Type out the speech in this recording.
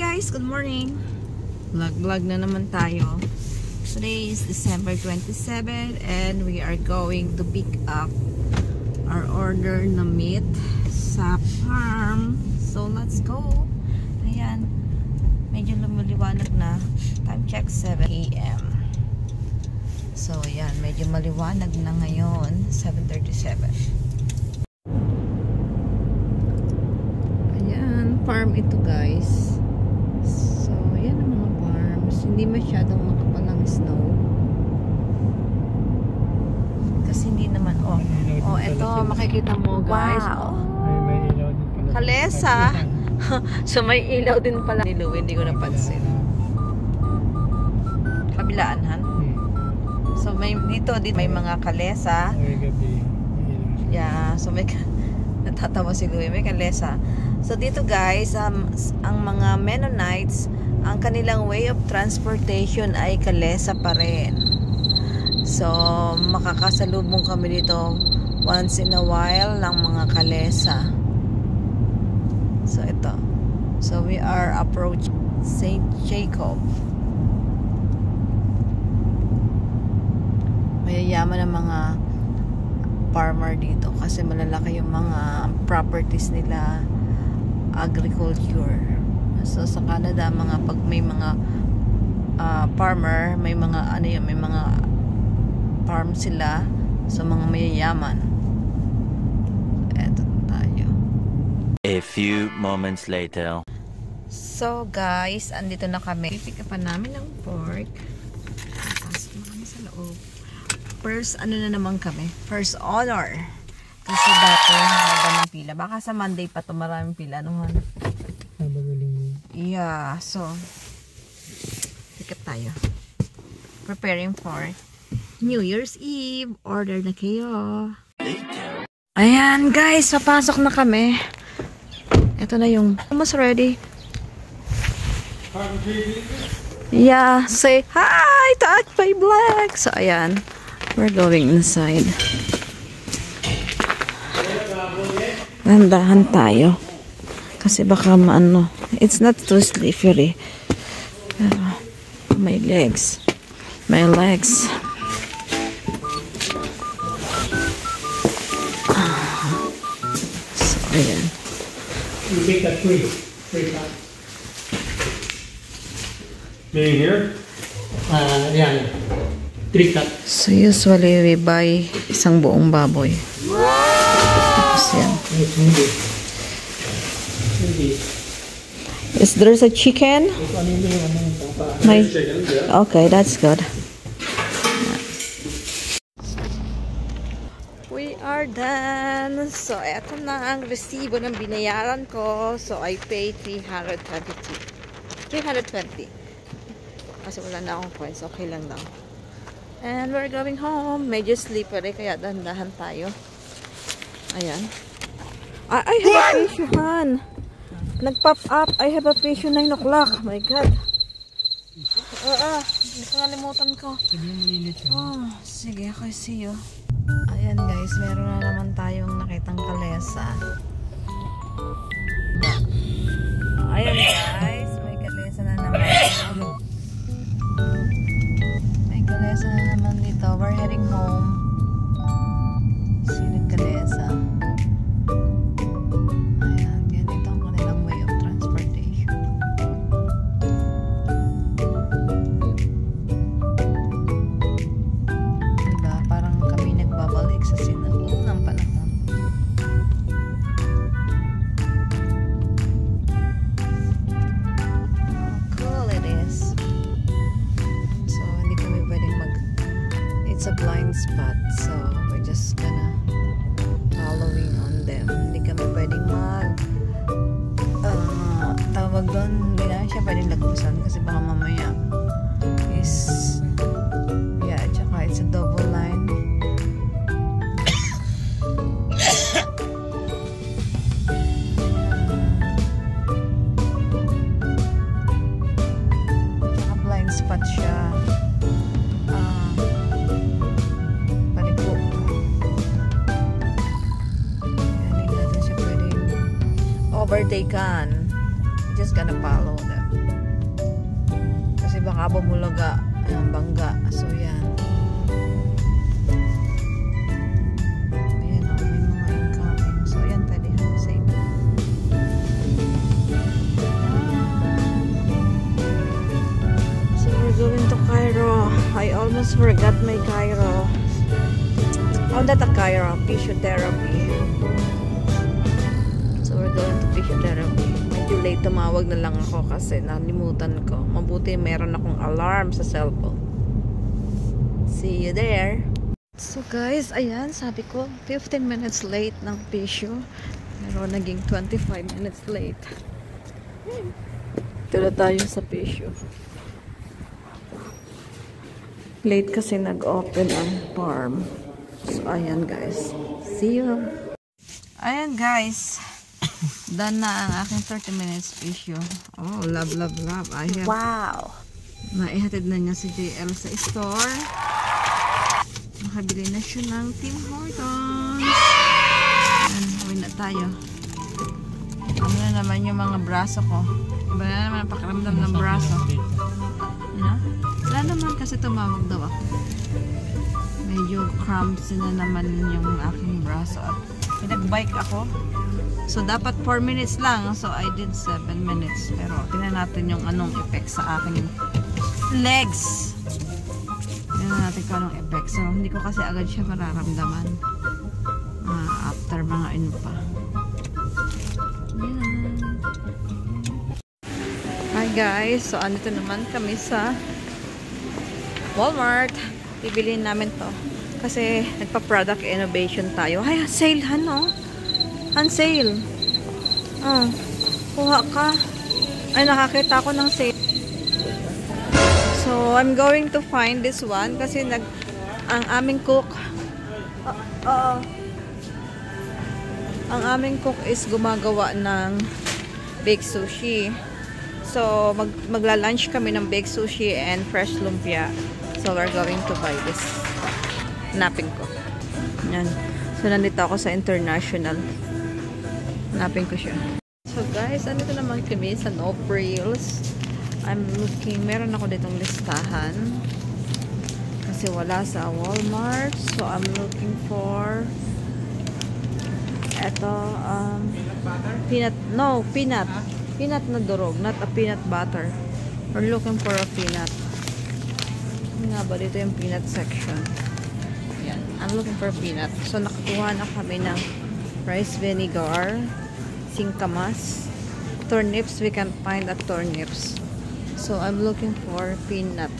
guys, good morning. Vlog na naman tayo. Today is December 27 and we are going to pick up our order na meat sa farm. So let's go. Ayan, medyo lumiliwanag na. Time check 7 AM. So ayan, medyo maliwanag na ngayon, 7:37. Farm ito guys. So yan ang mga farms. Hindi masyadong makapal ang snow kasi hindi naman ito makikita mo guys. Wow. May ilaw din pala. Kalesa. So may ilaw din pala ni Louie, hindi ko napansin. Kabilaan han. So may dito may mga kalesa. Yeah, so may natatawa si Louie, may kalesa. So dito guys, ang mga Mennonites, ang kanilang way of transportation ay kalesa pa rin. So makakasalubong kami dito once in a while ng mga kalesa. So ito. So we are approaching St. Jacob. Mayayaman ang mga farmer dito kasi malalaki yung mga properties nila, agriculture. So sa Canada, pag may mga farmer, may mga may mga farm sila, so mga mayayaman. Eto tayo. A few moments later. So guys, andito na kami. Pick up namin ng pork. Pasok na kami sa loob. First, ano na naman kami? First honor. Kasi dati, haba ng pila. Baka sa Monday pa ito maraming pila. Ano man? Yeah, so, pick up tayo. Preparing for New Year's Eve. Order na kayo. Ayan guys, papasok na kami. Ito na yung almost ready. Yeah, say hi to Akpay Black. So, ayan. We're going inside. Dahan tayo. Kasi baka maano. It's not too slippery. My legs. My legs. So, ayan. You take that three cups. Meaning here? Yeah. 3 cups. So usually we buy isang buong baboy. Tapos yan. Is there's a chicken? Okay, that's good. We are done. So eto na ang resibo ng binayaran ko. So I paid 320. Kasi wala na akong coins. Okay lang daw. And we're going home. Medyo slippery kaya dahan-dahan tayo. Ayan. I have a patient. Nag-pop up. I have a patient 9 o'clock. My God. Nakalimutan ko. Sige, okay, see you. Ayan guys, meron na naman tayong nakitang kalesa. Ayan guys, may kalesa na naman. May kalesa na naman dito. We're heading home. Silid kalesa. Ayan, ganito ang kanilang way of transportation. Diba? Parang kami nagbabalik sa sinaunang panahon. It's a blind spot, so we're just gonna following on them. Hindi kami pwedeng tawag doon, hindi namin siya pwedeng lagpusan kasi baka mamaya tsaka it's a double line. Tsaka blind spot siya. Overtaken. Just gonna follow them. Kasi baka bumulaga ang bangga. So yan. Ayan o, may mga incoming. So yan, pwede yung save. So we're going to Cairo. I almost forgot my Cairo. Oh, that's a Cairo. Physiotherapy. So we're going to physiotherapy. Medyo late, tumawag na lang ako kasi nalimutan ko. Mabuti meron akong alarm sa cellphone. See you there. So guys, ayan, sabi ko 15 minutes late ng physio. Pero naging 25 minutes late. Ito na tayo sa physio. Late kasi nag-open ang farm. So ayan guys. See you. Ayan guys. Done na ang aking 30 minutes physio. Oh, love, love, love. Ayan. Wow. Naihatid na niya si JL sa store. Nakabili na siya ng Tim Hortons. Ayan, huwi na tayo. Ano na naman yung mga braso ko. Iba na naman ang pakiramdam ng braso. Ano? Wala naman kasi tumawag daw ako. Medyo cramps na naman yung aking braso. At pinag-bike ako. So, dapat 4 minutes lang. So, I did 7 minutes. Pero, tingnan natin yung anong effect sa aking legs. Tingnan natin kung anong effect. So, hindi ko kasi agad siya mararamdaman. After mga ano pa. Yan. Hi guys. So, andito naman kami sa Walmart. Bibiliin namin to. Kasi, nagpa-product innovation tayo. Ay, sale han, no? On sale. Kuha ka. Ay, nakakita ko ng sale. So, I'm going to find this one kasi ang aming cook ang aming cook is gumagawa ng baked sushi. So, magla-lunch kami ng baked sushi and fresh lumpia. So, we're going to buy this. Hanapin ko. Yan. So, nandito ako sa international. Hanapin ko siya. So guys, andito naman kami sa No Frills. I'm looking, meron ako ditong listahan. Kasi wala sa Walmart. So I'm looking for eto, peanut na durog, not a peanut butter. We're looking for a peanut. Nga ba, dito yung peanut section. Yan, I'm looking for a peanut. So nakakuha na kami ng rice vinegar, singkamas, turnips. We can find at turnips. So I'm looking for peanut.